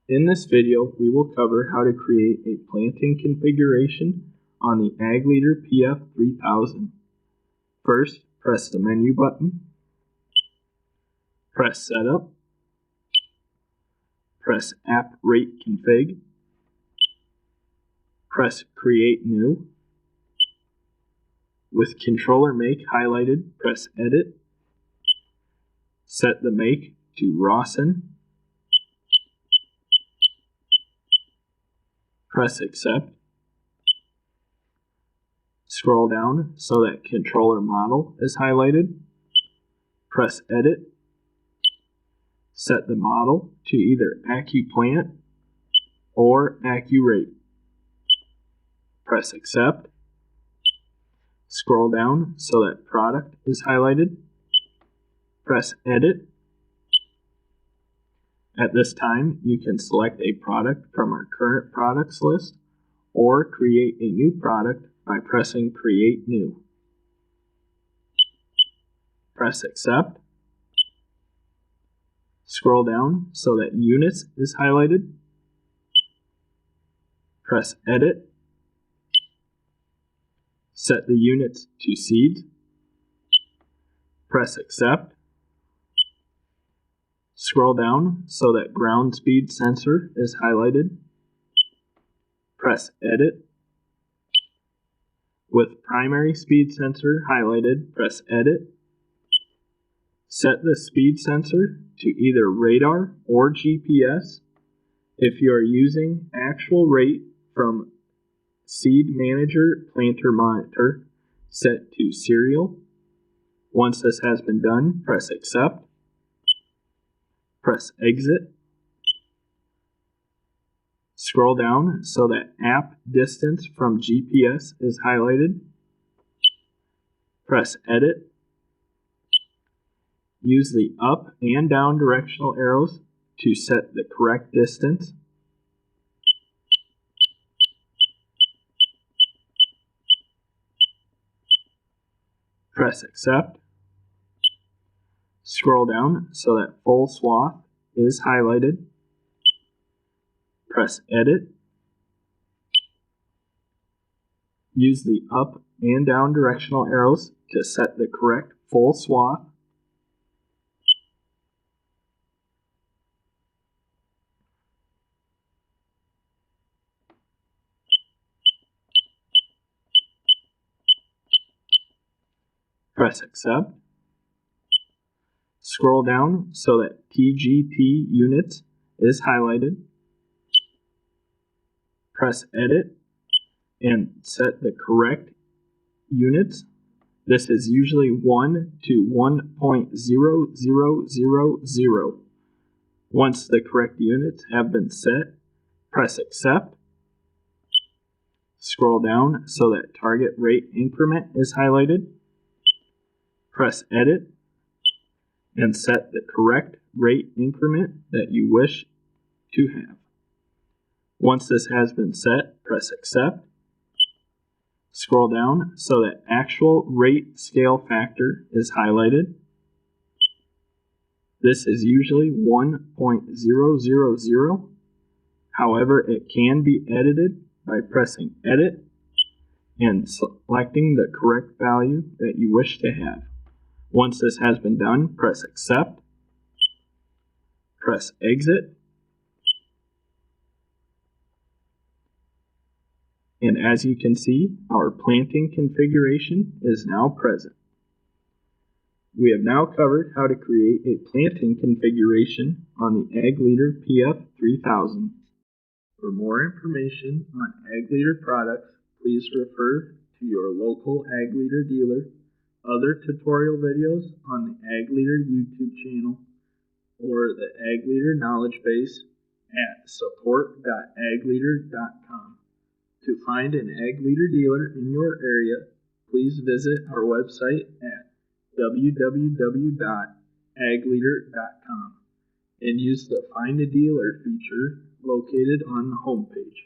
In this video, we will cover how to create a planting configuration on the Ag Leader PF3000. First, press the menu button, press Setup, press App Rate Config, press Create New. With controller make highlighted, press Edit, set the make to Rawson, press Accept. Scroll down so that controller model is highlighted. Press Edit. Set the model to either AccuPlant or AccuRate. Press Accept. Scroll down so that product is highlighted. Press Edit. At this time, you can select a product from our current products list or create a new product by pressing Create New. Press Accept. Scroll down so that Units is highlighted. Press Edit. Set the units to Seeds. Press Accept. Scroll down so that Ground Speed Sensor is highlighted. Press Edit. With Primary Speed Sensor highlighted, press Edit. Set the speed sensor to either radar or GPS. If you are using actual rate from Seed Manager Planter Monitor, set to serial. Once this has been done, press Accept. Press Exit. Scroll down so that App Distance from GPS is highlighted. Press Edit. Use the up and down directional arrows to set the correct distance. Press Accept. Scroll down so that full swath is highlighted. Press Edit. Use the up and down directional arrows to set the correct full swath. Press Accept. Scroll down so that TGT Units is highlighted. Press Edit and set the correct units. This is usually 1 to 1.0000. Once the correct units have been set, press Accept. Scroll down so that Target Rate Increment is highlighted. Press Edit and set the correct rate increment that you wish to have. Once this has been set, press Accept. Scroll down so that Actual Rate Scale Factor is highlighted. This is usually 1.000. However, it can be edited by pressing Edit and selecting the correct value that you wish to have. Once this has been done, press Accept. Press Exit. And as you can see, our planting configuration is now present. We have now covered how to create a planting configuration on the Ag Leader PF3000. For more information on Ag Leader products, please refer to your local Ag Leader dealer, other tutorial videos on the Ag Leader YouTube channel, or the Ag Leader Knowledgebase at support.agleader.com. To find an Ag Leader dealer in your area, please visit our website at www.agleader.com and use the Find a Dealer feature located on the homepage.